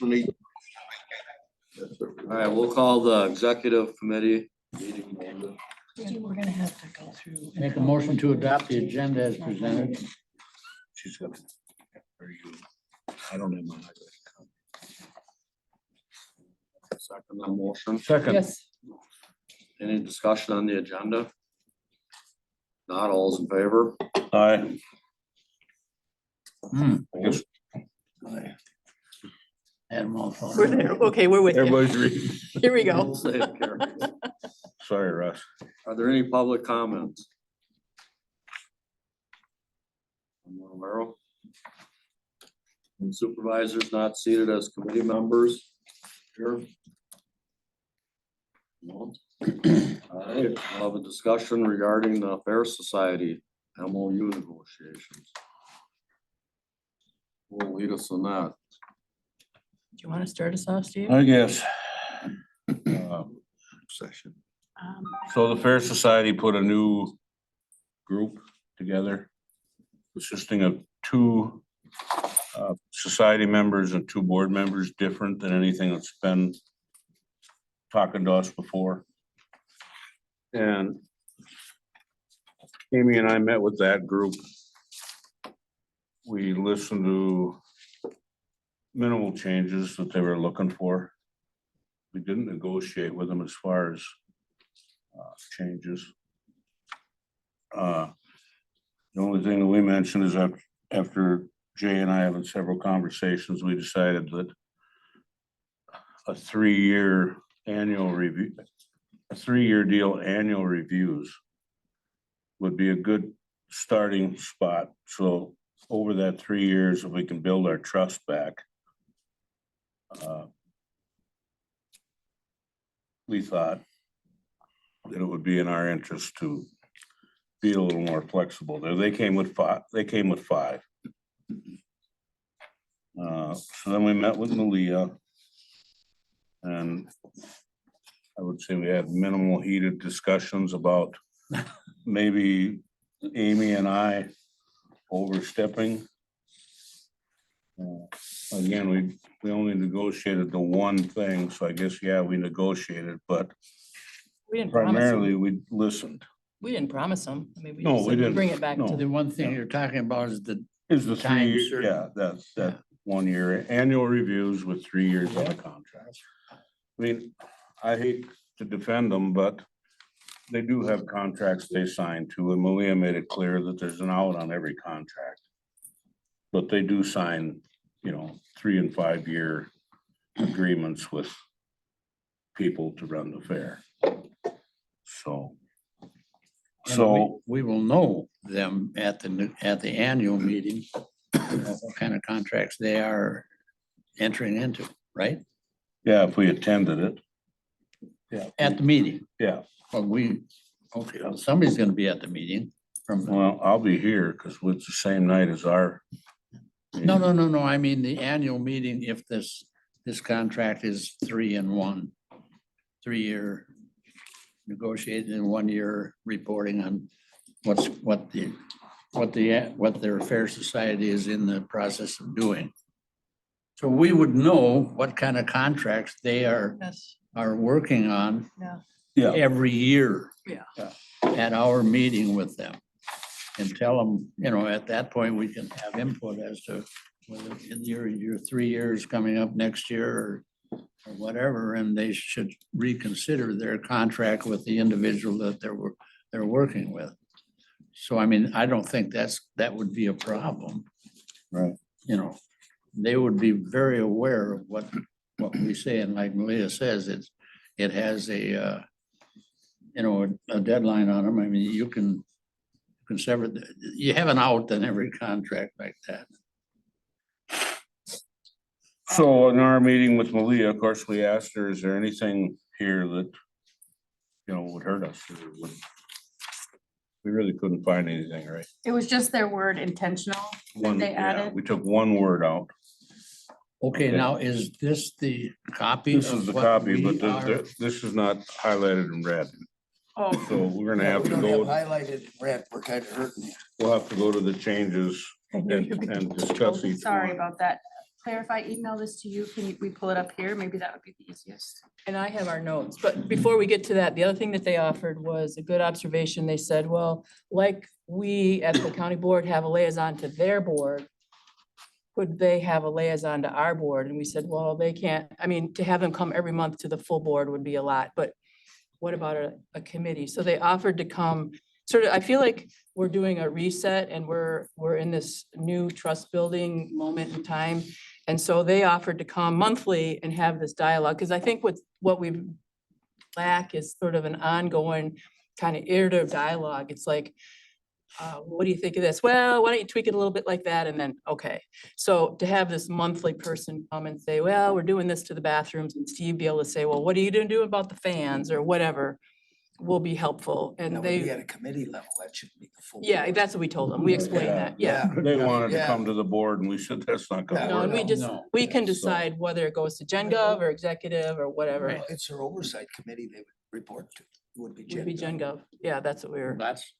All right, we'll call the executive committee meeting. We're gonna have to go through. Make a motion to adopt the agenda as presented. She's gonna. Are you? I don't have my. Second on motion. Second. Yes. Any discussion on the agenda? Not all's in favor? Aye. I guess Add them all. We're there. Okay, we're with you. everybody's reading. Here we go. We'll say it carefully. Sorry, Russ. Are there any public comments? Romero? And supervisors not seated as committee members? Here. No. All right, we'll have a discussion regarding the Fair Society MOU negotiations. Who will lead us on that? Do you want to start us off, Steve? I guess. Session. Um, So the Fair Society put a new group together consisting of two society members and two board members, different than anything that's been talking to us before. And Amy and I met with that group. We listened to minimal changes that they were looking for. We didn't negotiate with them as far as changes. The only thing that we mentioned is that after Jay and I having several conversations, we decided that a 3-year annual review, a 3-year deal, annual reviews would be a good starting spot. So over that 3 years, if we can build our trust back, we thought that it would be in our interest to be a little more flexible there. They came with five. So then we met with Malia. And I would say we had minimal heated discussions about maybe Amy and I overstepping. Again, we only negotiated the one thing, so I guess, yeah, we negotiated, but We didn't promise primarily them. we listened. We didn't promise them. I mean, we No, just we said we'd didn't. bring it back No. to The one thing you're talking about is the Is the Time 3, certain. yeah, that 1 year annual reviews with 3 years on the contract. I mean, I hate to defend them, but they do have contracts they signed to, and Malia made it clear that there's an out on every contract. But they do sign, 3 and 5 year agreements with people to run the fair. So. And we will know them at the annual meeting, what kind of contracts they are entering into, right? Yeah, if we attended it. Yeah. At the meeting. Yeah, Well, okay, well, somebody's gonna be at the meeting from, well, I'll be here because it's the same night as our. no, I mean, the annual meeting, if this contract is 3 and 1, 3-year negotiated in 1 year reporting on what their fair society is in the process of doing. So we would know what kind of contracts they are Yes, working on Yeah, every year. Yeah. At our meeting with them. And tell them, at that point, we can have input as to whether in your 3 years coming up next year or whatever, and they should reconsider their contract with the individual that they're working with. So I mean, I don't think that would be a problem. Right. They would be very aware of what we say, and like Malia says, it has a deadline on them. I mean, you can sever, you have an out in every contract like that. so in our meeting with Malia, of course, we asked her, is there anything here that, would hurt us? Or we really couldn't find anything, right? It was just their word intentional that they Yeah, added. we took one word out. Okay, Okay. now is this the copy? This is of the what copy, we but are- this is not highlighted in red. Oh, So we're gonna have We to don't have go, highlighted red, we're kind of hurting you. we'll have to go to the changes I knew and you were gonna- discuss each sorry one. about that. clarify, email this to you? We pull it up here? Maybe that would be the easiest. And I have our notes, but before we get to that, the other thing that they offered was a good observation. They said, well, like we at the county board have a liaison to their board, could they have a liaison to our board? And we said, well, they can't, I mean, to have them come every month to the full board would be a lot, but what about a committee? So they offered to come, sort of, I feel like we're doing a reset and we're in this new trust building moment in time. And so they offered to come monthly and have this dialogue, because I think what we lack is sort of an ongoing kind of iterative dialogue. It's like, what do you think of this? Well, why don't you tweak it a little bit like that? And then, okay. So to have this monthly person come and say, well, we're doing this to the bathrooms, and Steve be able to say, well, what are you gonna do about the fans or whatever, will be helpful. That And would be they, at a committee level, that shouldn't be the full. yeah, board. that's what we told them. We explained that, yeah. They wanted to Yeah. come to the board and we said, that's not gonna No, and work. we just, No. we can So- decide whether it goes to Gen Gov or executive or whatever. Right. It's their oversight committee they would report to, would be. It would be Gen Gov. Yeah, that's what we were. That's,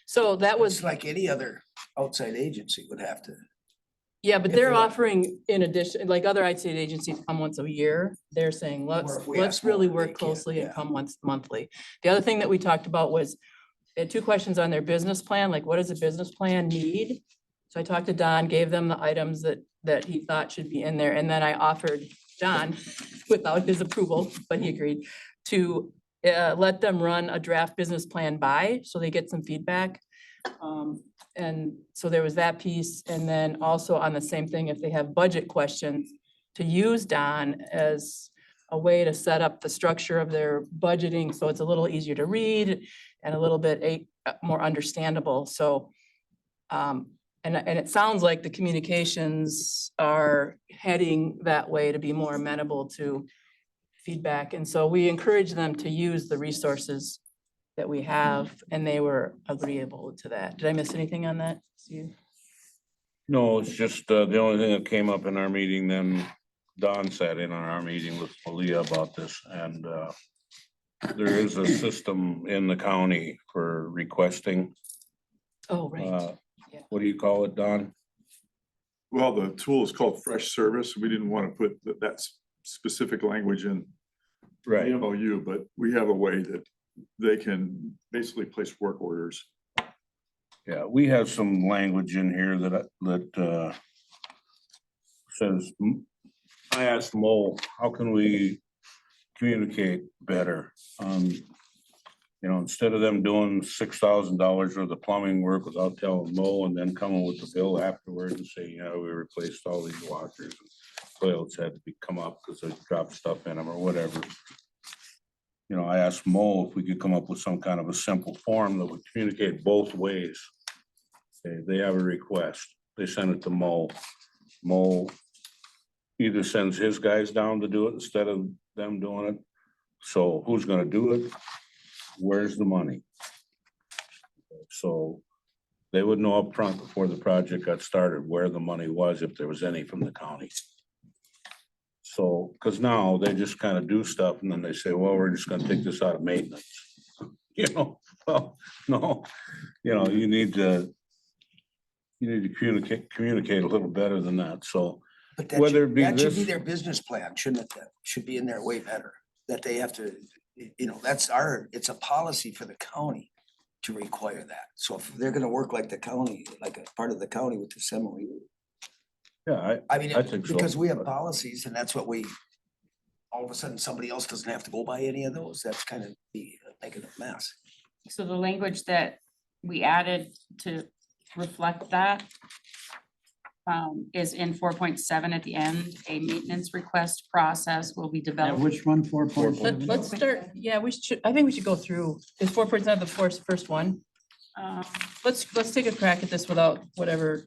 So that was, It's like any other outside agency would have to. yeah, but if they're they want- offering in addition, like other outside agencies come once a year. They're saying, if we let's ask more, really they work can't, closely and yeah. come once monthly. The other thing that we talked about was, they had two questions on their business plan, like what does a business plan need? So I talked to Don, gave them the items that he thought should be in there, and then I offered John, without his approval, but he agreed, to let them run a draft business plan by, so they get some feedback. And so there was that piece, and then also on the same thing, if they have budget questions, to use Don as a way to set up the structure of their budgeting, so it's a little easier to read and a little bit more understandable, so. And it sounds like the communications are heading that way to be more amenable to feedback, and so we encourage them to use the resources that we have, and they were agreeable to that. Did I miss anything on that, Steve? No, it's just, the only thing that came up in our meeting, then Don sat in on our meeting with Malia about this, and, there is a system in the county for requesting, Oh, right. Yeah. what do you call it, Don? Well, the tool is called Fresh Service. We didn't want to put that specific language in the MOU, but we have a way that they can basically place work orders. Yeah, we have some language in here that says, I asked Mo, how can we communicate better? You know, instead of them doing $6,000 worth of plumbing work without telling Mo and then coming with the bill afterwards and saying, yeah, we replaced all these washers. And toilets had to come up because they dropped stuff in them or whatever. You know, I asked Mo if we could come up with some kind of a simple form that would communicate both ways. Say, they have a request, they send it to Mo. Mo either sends his guys down to do it instead of them doing it. So who's gonna do it? Where's the money? So they would know up front before the project got started where the money was, if there was any from the county. So, because now they just kind of do stuff and then they say, well, we're just gonna take this out of maintenance. You know, well, no, you know, you need to communicate a little better than that, so. But that Whether it should, be that should be this- their business plan, shouldn't it? That should be in there way better, that they have to, it's a policy for the county to require that. So if they're gonna work like the county, like a part of the county with the MOU. Yeah, I mean, I think so. because we have policies and that's what all of a sudden, somebody else doesn't have to go by any of those. That's kind of making a mess. So the language that we added to reflect that is in 4.7 at the end. A maintenance request process will be developed. which one, 4.7? Let's start, yeah, I think we should go through, is 4.7 the first one? Let's take a crack at this without whatever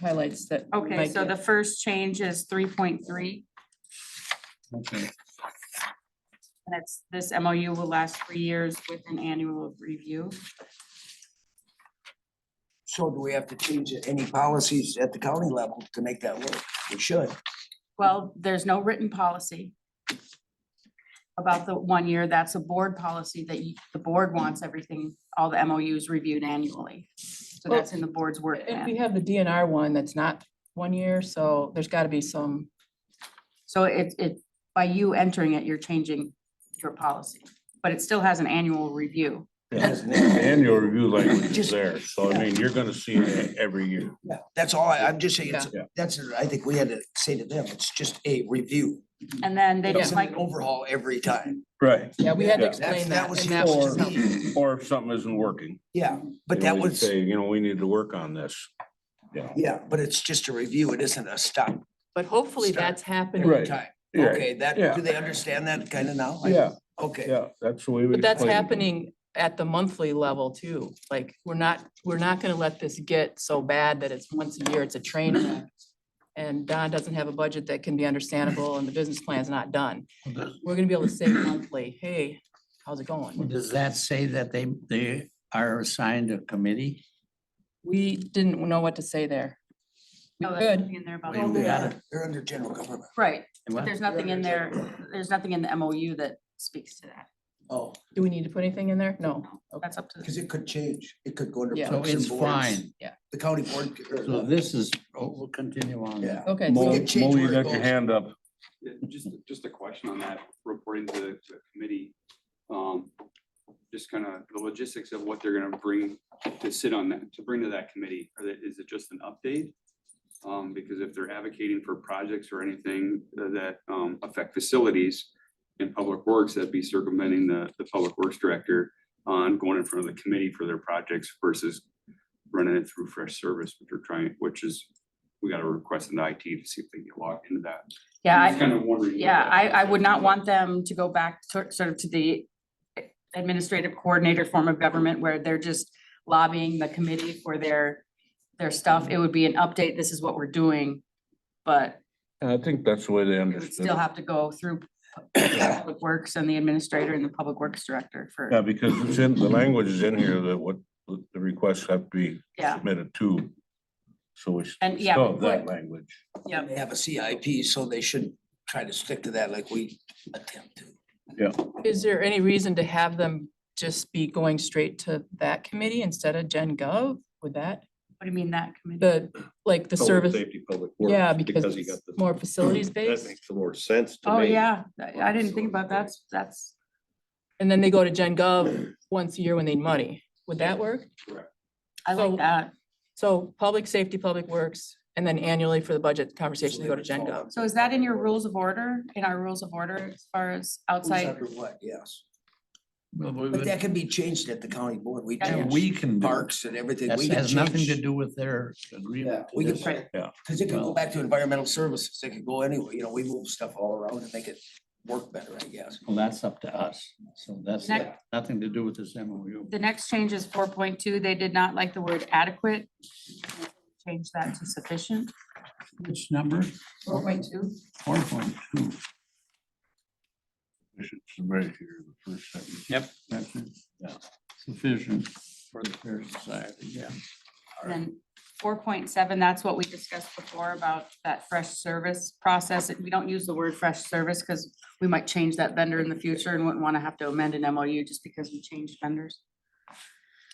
highlights that. we Okay, might so the get. first change is 3.3, Okay. and it's this MOU will last 3 years with an annual review. So do we have to change any policies at the county level to make that work? We should. Well, there's no written policy about the 1 year. That's a board policy that the board wants everything, all the MOUs reviewed annually. So that's in the board's work And we plan. have the DNR one that's not 1 year, so there's gotta be some, So by you entering it, you're changing your policy, but it still has an annual review. Annual review language is Just- there, so I mean, you're gonna see it every year. Yeah, that's all I'm just saying, it's, Yeah. that's, I think we had to say to them, it's just a review. And then they It don't doesn't like, an overhaul every time. Right. yeah, we had to Yeah. explain That that. was and the that was Or, just how- or if something isn't working. Yeah, but you know, that we could was, Say, you know, we need to work on this. Yeah. yeah, but it's just a review. It isn't a stop But hopefully Start. that's happening. every Right. time. Yeah, Okay, that, yeah. do they understand that kind of now? Yeah, Okay. yeah, that's the way we. But that's explain it. happening at the monthly level too. Like, we're not gonna let this get so bad that it's once a year, it's a train wreck. And Don doesn't have a budget that can be understandable and the business plan's not done. We're gonna be able to say monthly, hey, how's it going? Does that say that they are assigned a committee? We didn't know what to say there. We no, there's could, nothing in there about. Well, They got are, they're under general government. Right, What? but there's nothing in there, there's nothing in the MOU that speaks to that. Oh, do we need to put anything in there? No. That's up to. because it could change. It could go under. Yeah. So parks and it's boards. fine. The county board. or So the- this is, we'll continue on. Yeah. Okay, Mo, We so can change Mo, you where it got your goes. hand up. Just a question on that, reporting to committee. Just kind of the logistics of what they're gonna bring to sit on that, to bring to that committee. Is it just an update? Because if they're advocating for projects or anything that affect facilities in public works, that'd be circumventing the public works director on going in front of the committee for their projects versus running it through fresh service, which is, we got to request an IT to see if they can get logged into that. Yeah, I'm just kind of wondering. what Yeah, that I would process not is. want them to go back to sort of to the administrative coordinator form of government where they're just lobbying the committee for their stuff. It would be an update, this is what we're doing. But And I think that's the way they it would understood. still it. have to go through Public Works and the administrator and the Public Works director Yeah, for, because it's in, the language is in here that what the requests have to be yeah, submitted to. So we And, yeah, still have that but- language. yeah. They have a CIP, so they should try to stick to that like we attempt to. is there any reason to have them just be going straight to that committee instead of Gen Gov? Would that, What do you mean that committee? the, like the Public service, Safety, public works. yeah, because you it's got the. more facilities That based? makes more sense to me. Oh, yeah, I didn't think about that. That's, And then they go to Gen Gov once a year when they need money. Would that work? I So- like that. So public safety, public works, and then annually for the budget conversation, they go to Gen Gov. So is that in your rules of order, in our rules of order as far as Who's outside? under what, yes. Well, But that can be changed at the county board. We Yeah, Yeah, change we can do. parks and everything. That We can has nothing to change. do with their Yeah, agreement. we can, This- Right. because it can go back to environmental services. It could go anywhere. You know, we move stuff all around and make it work better, I guess. Well, that's up to us. So that's Next- nothing to do with this MOU. The next change is 4.2. They did not like the word adequate. Change that to sufficient. Which number? 4.2. 4.2. It's right here, the first sentence. Yep. That's it. Yeah. Sufficient for the fair society, yeah. And then 4.7, that's what we discussed before about that fresh service process. We don't use the word fresh service because we might change that vendor in the future and wouldn't want to have to amend an MOU just because we changed vendors.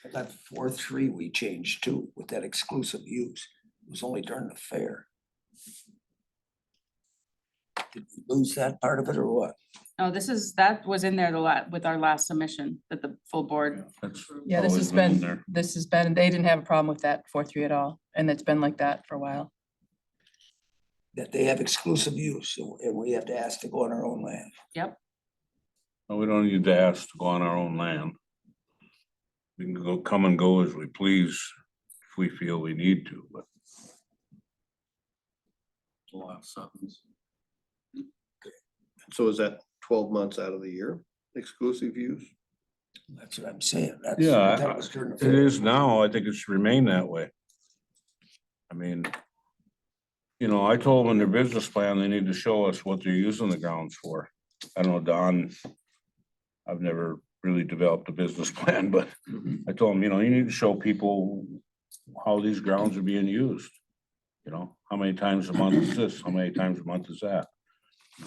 I thought 4.3 we changed too with that exclusive use. It was only during the fair. Did we lose that part of it or what? No, that was in there with our last submission that the full board. That's Yeah, this always has in been, there. they didn't have a problem with that 4.3 at all, and it's been like that for a while. That they have exclusive use and we have to ask to go on our own land. No, we don't need to ask to go on our own land. We can go, come and go as we please if we feel we need to, but. A lot of somethings. So is that 12 months out of the year, exclusive use? That's what I'm saying. That's, Yeah, that was during the It fair. is now. I think it should remain that way. I mean, you know, I told them in their business plan, they need to show us what they're using the grounds for. I don't know, Don, I've never really developed a business plan, but I told them, you know, you need to show people how these grounds are being used. You know, how many times a month is this? How many times a month is that?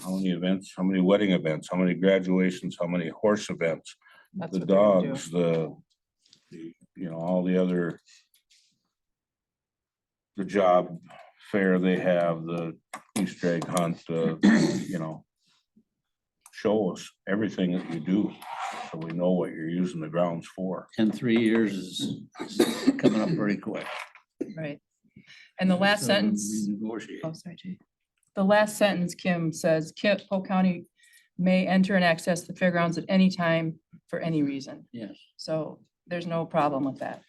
How many events, how many wedding events, how many graduations, how many horse events? That's The what they're gonna do. dogs, you know, all the other. The job fair they have, the Easter egg hunt, show us everything that you do, so we know what you're using the grounds for. And 3 years is coming up pretty quick. Right. And the last So sentence, renegotiate. oh, sorry, Jay. The last sentence, Kim says, Polk County may enter and access the fairgrounds at any time for any reason. Yes. So there's no problem with that.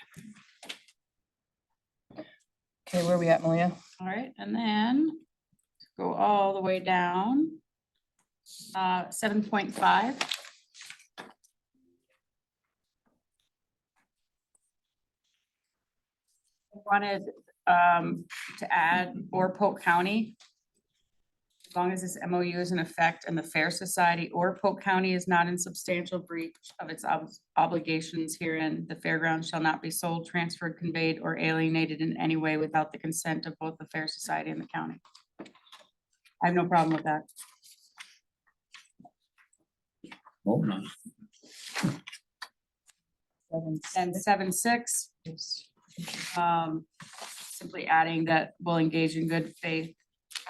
Okay, where are we at, Malia? All right, and then go all the way down. 7.5. Wanted to add or Polk County. As long as this MOU is in effect and the Fair Society or Polk County is not in substantial breach of its obligations herein, the fairground shall not be sold, transferred, conveyed, or alienated in any way without the consent of both the Fair Society and the county. I have no problem with that. Oh, no. And 7.6, simply adding that we'll engage in good faith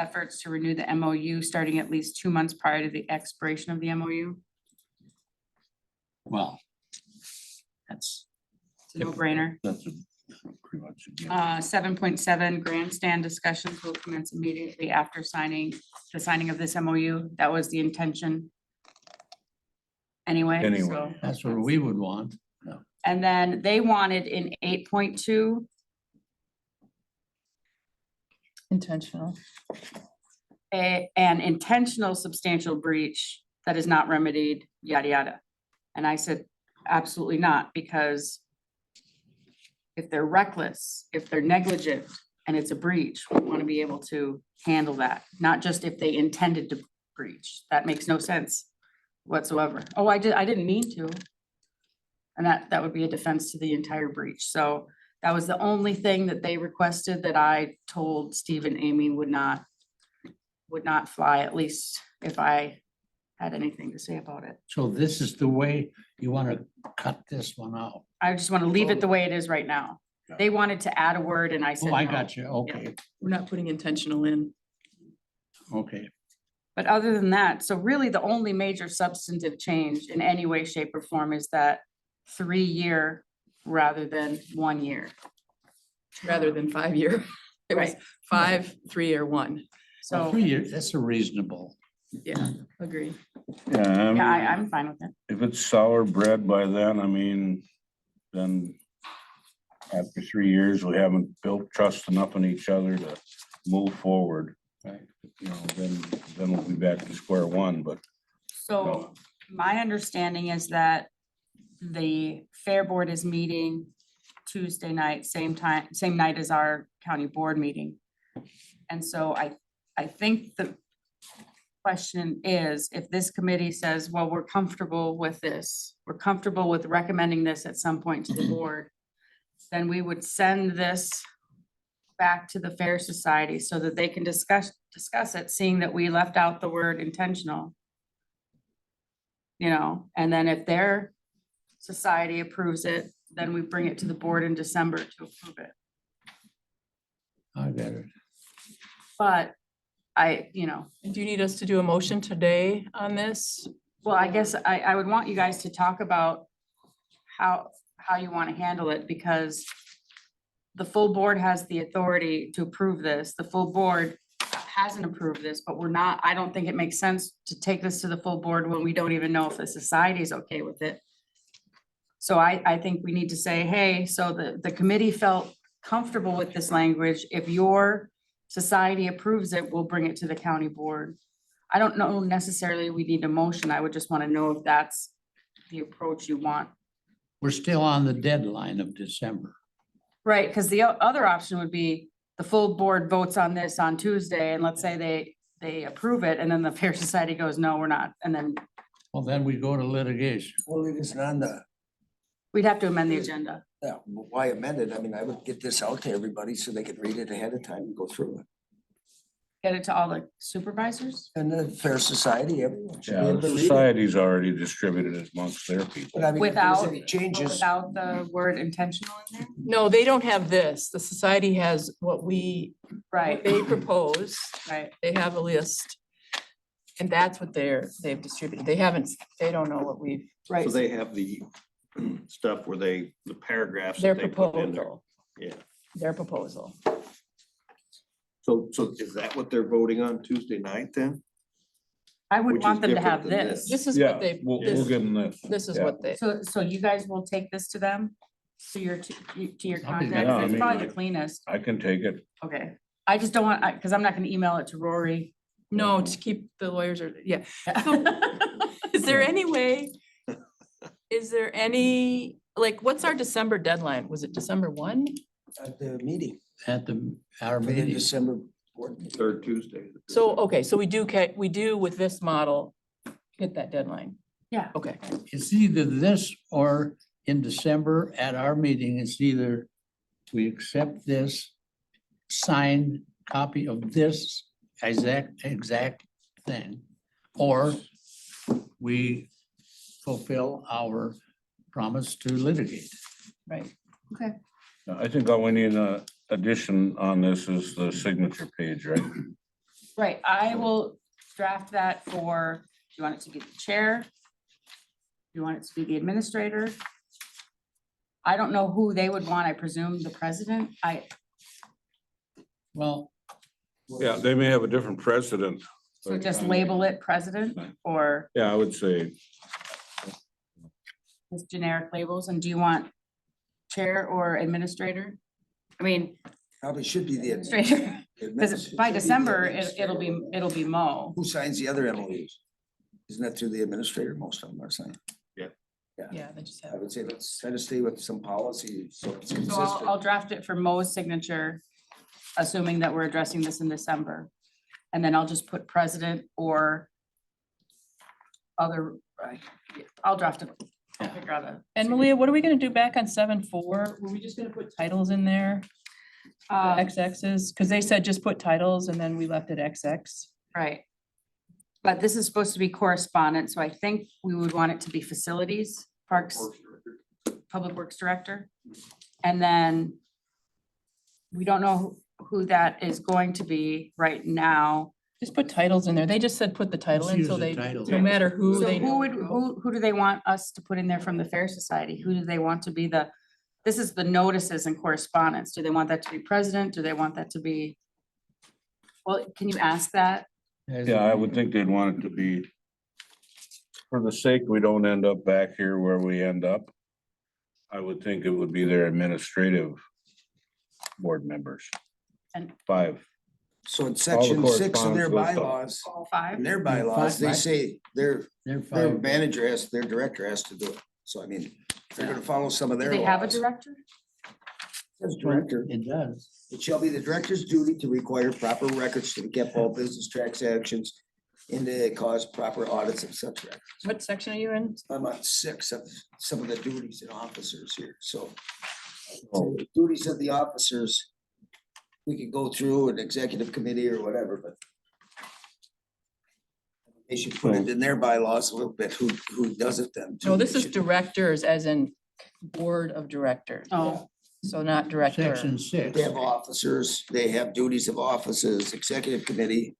efforts to renew the MOU starting at least 2 months prior to the expiration of the MOU. Well, that's, It's a no-brainer. That's pretty much. a given. 7.7 grandstand discussions will commence immediately after the signing of this MOU. That was the intention. Anyway. Anyway. So- that's what we would want. And then they wanted in 8.2, Intentional. an intentional substantial breach that is not remedied, yada, yada. And I said, absolutely not, because if they're reckless, if they're negligent, and it's a breach, we want to be able to handle that, not just if they intended to breach. That makes no sense whatsoever. Oh, I didn't mean to. And that would be a defense to the entire breach. So that was the only thing that they requested that I told Steve and Amy would not fly, at least if I had anything to say about it. So this is the way you want to cut this one out. I just want to leave it the way it is right now. They wanted to add a word and I said, Oh, I no. got you. Okay, We're not putting intentional in. okay. But other than that, so really the only major substantive change in any way, shape or form is that 3-year rather than 1 year. Rather than 5 year. It was Right. 5, 3, or 1. Well, So, 3 years, that's a reasonable. Yeah, agree. Yeah, I mean, yeah, I'm fine with it. if it's sour bread by then, I mean, then after 3 years, we haven't built trust enough in each other to move forward. Right. Then we'll be back to square one, but So my understanding is that the Fair Board is meeting Tuesday night, same night as our county board meeting. And so I think the question is, if this committee says, well, we're comfortable with this, we're comfortable with recommending this at some point to the board, then we would send this back to the Fair Society so that they can discuss it, seeing that we left out the word intentional. And then if their society approves it, then we bring it to the board in December to approve it. I got it. But Do you need us to do a motion today on this? well, I guess I would want you guys to talk about how you want to handle it, because the full board has the authority to approve this. The full board hasn't approved this, but I don't think it makes sense to take this to the full board when we don't even know if the society is okay with it. So I think we need to say, hey, so the committee felt comfortable with this language. If your society approves it, we'll bring it to the county board. I don't know necessarily we need a motion. I would just want to know if that's the approach you want. We're still on the deadline of December. Right, because the other option would be the full board votes on this on Tuesday, and let's say they approve it, and then the Fair Society goes, no, we're not, and then Well, then we go to litigation. Well, it isn't on the, we'd have to amend the agenda. yeah, why amend it? I mean, I would get this out to everybody so they could read it ahead of time and go through it. get it to all the supervisors? And the Fair Society, everyone should be Yeah, able the to read it. society's already distributed it amongst their people. But I mean, if there's Without, any changes, without the word intentional in there? No, they don't have this. The society has what Right, they propose. right. They have a list. And that's what they've distributed. They don't know what we've, Right. So they have the stuff where the paragraphs their that they put in there. proposal. Yeah. Their proposal. So is that what they're voting on Tuesday night then? I would Which is want them to different have than this. This is Yeah, what they, we'll this, give them this. this is Yeah. what they, So you guys will take this to them, to your I'll be contacts? Yeah, I It's mean, probably the cleanest. I can take it. Okay. I just don't want, because I'm not gonna email it to Rory. no, to keep the lawyers or, yeah. Is there any way? Is there any, like, what's our December deadline? Was it December 1? at the meeting, At our for the meeting. December board meeting. Third Tuesday. So, okay, so we do with this model, hit that deadline. Yeah. Okay, It's either this or in December at our meeting, it's either we accept this signed copy of this exact thing, or we fulfill our promise to litigate. right. Okay. I think all we need in addition on this is the signature page, right? Right, I will draft that for, do you want it to be the chair? Do you want it to be the administrator? I don't know who they would want, I presume the president, Well, Yeah, they may have a different precedent. so just label it president or Yeah, I would say, just generic labels, and do you want chair or administrator? I mean, Probably should be the. administrator, because administ- by should be the December, administrator. it'll be Mo. Who signs the other MOUs? Isn't that through the administrator? Most of them are signed. Yeah, they just I have, would say let's try to stay with some policy, so it's So consistent. I'll draft it for Mo's signature, assuming that we're addressing this in December. And then I'll just put president or other, I'll draft it. I'll figure out a. and Malia, what are we gonna do back on 7.4? Were we just gonna put titles in there? Um, XX's, because they said just put titles and then we left it XX. Right. But this is supposed to be correspondence, so I think we would want it to be facilities, parks, public works director. And then we don't know who that is going to be right now. Just put titles in there. They just said put the title Just in, use so the they, title. no matter who So they. who would, who do they want us to put in there from the Fair Society? Who do they want to be this is the notices and correspondence. Do they want that to be president? Do they want that to be? Well, can you ask that? yeah, I would think they'd want it to be, for the sake we don't end up back here where we end up, I would think it would be their administrative board members. And- 5. So in section 6 of their correspondence list. bylaws, All five? in their bylaws, they Five. say They're their fine. manager has, their director has to do it. So I mean, if they're gonna follow some of Do their they have a laws. director? As director, It does. it shall be the director's duty to require proper records to keep all business transactions and to cause proper audits of such records. What section are you in? I'm on 6 of some of the duties and officers here, so. Oh. So the duties of the officers, we could go through an executive committee or whatever, but. They should put it in their bylaws a little bit, who does it then. too. No, this They is should- directors as in board of directors. Oh, So not director. Section 6. They have officers, they have duties of offices, executive committee.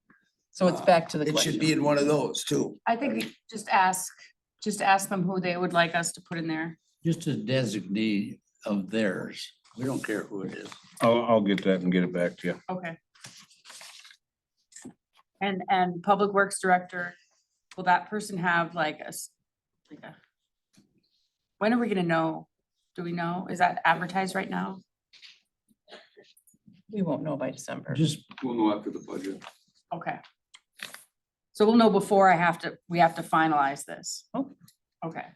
So it's back to the It should question. be in one of those too. I think we just ask them who they would like us to put in there. Just a designee of theirs. We don't care who it is. I'll get that and get it back to you. Okay. And Public Works Director, will that person have like when are we gonna know? Do we know? Is that advertised right now? We won't know by December. Just, We'll know after the budget. Okay. So we'll know before we have to finalize this. Oh. Okay,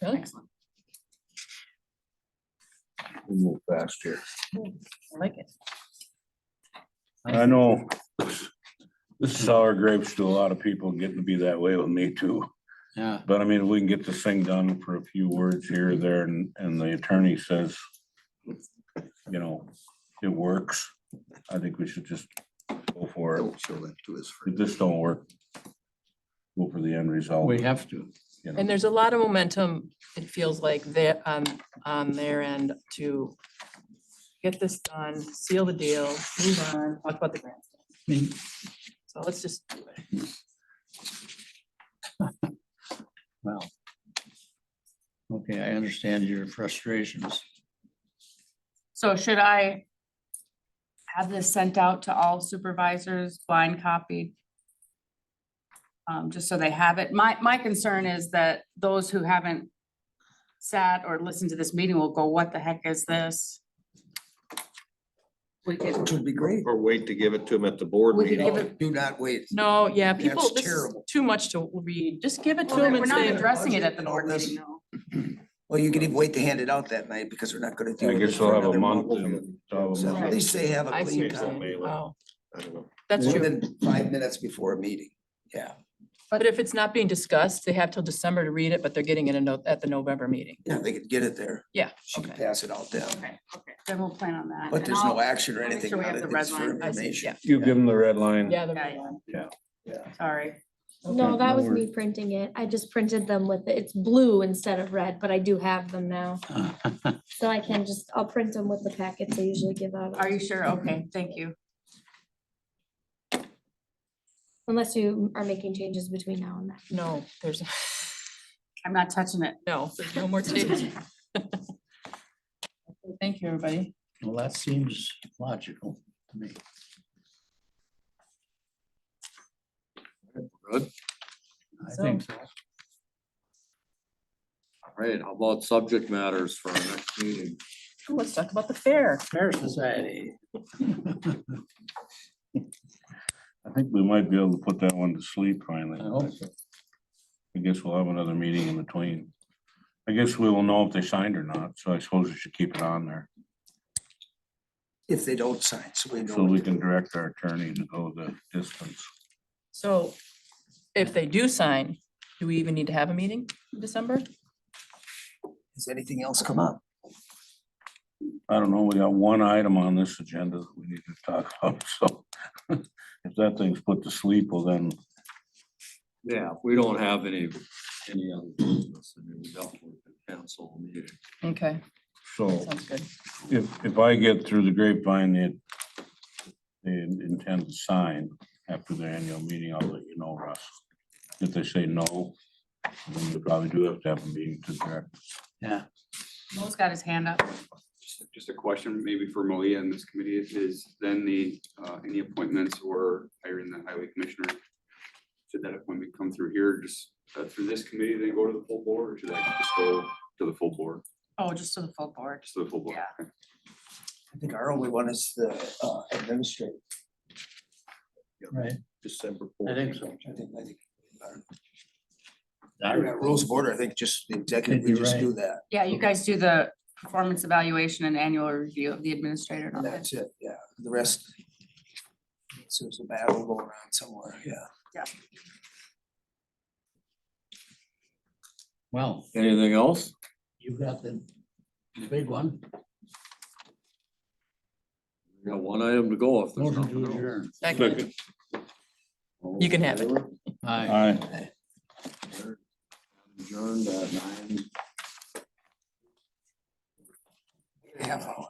Really? excellent. We'll move fast here. I like it. I know. This is sour grapes to a lot of people, getting to be that way with me too. yeah, But I mean, we can get this thing done for a few words here or there and the attorney says, you know, it works. I think we should just go go for it. Don't show that to us. If this don't work, go for the end result. We have to. you know. And there's a lot of momentum, it feels like there on their end to get this done, seal the deal, move on, talk about the grants. I mean, So let's just do it. well. Okay, I understand your frustrations. So should I have this sent out to all supervisors, blind copied? Just so they have it. My concern is that those who haven't sat or listened to this meeting will go, what the heck is this? We could, Which would be great. Or wait to give it to them at the board We could meeting. give it- Do not wait. No, yeah, people, That's this is terrible. too much to read. Just give it to well, them we're and not say, addressing it at the and all board this. meeting, no. Well, you can even wait to hand it out that night because we're not gonna do I it. guess for they'll have a another month month. and they'll have a So month. at least they have a I see clean what you're copy. saying. Oh, I don't know. that's More true. than 5 minutes before a meeting. Yeah, But if it's not being discussed, they have till December to read it, but they're getting it at the November meeting. yeah, they could get it there. Yeah, She can okay. pass it out then. Okay, then we'll plan on that. But And there's no I'll- action or I'll make anything sure we on have it. the red It's for line. I see, information. You give them the red line. Yeah, Yeah, Yeah. sorry. No, that was worries. me printing it. I just printed them with, it's blue instead of red, but I do have them now. So I can just, I'll print them with the packets I usually give out. Are you sure? Okay, thank you. Unless you are making changes between now and then. no, there's, I'm not touching it. no, there's no more change. Thank you, everybody. Well, that seems logical to me. Good. I think so. All right, how about subject matters for our next meeting? Oh, let's talk about the fair. Fair Society. I think we might be able to put that one to sleep finally. I hope so. I guess we'll have another meeting in between. I guess we will know if they signed or not, so I suppose we should keep it on there. If they don't sign, so we know. So what we to can do. direct our attorney to go the distance. So if they do sign, do we even need to have a meeting in December? Has anything else come up? I don't know, we got one item on this agenda that we need to talk about, so if that thing's put to sleep, well then, Yeah, if we don't have any other business, then we definitely can cancel the meeting. Okay, so sounds good. if I get through the grapevine that they intend to sign after their annual meeting, I'll let you know, Russ. If they say no, then we probably do have to have a meeting to direct. Yeah. Mo's got his hand up. Just a question maybe for Malia and this committee is then any appointments or hiring the highway commissioner? Should that appointment come through here, just through this committee, then go to the full board, or should that just go to the full board, Oh, just to the full board. just to the full board? Yeah. Okay. I think our only one is the administrator. Right, December I think 14th. so. I think. I- Rules of order, I think just the executive, we You're just right. do that. Yeah, you guys do the performance evaluation and annual review of the administrator. And don't you? that's it, yeah. The rest. So there's a battle going on somewhere, yeah. Well, Anything else? you've got the big one. We got one item to go if there's Motion nothing to else. adjourn. Second. All You can in have it. favor? Aye. Aye. Adjourned at 9. Half hour.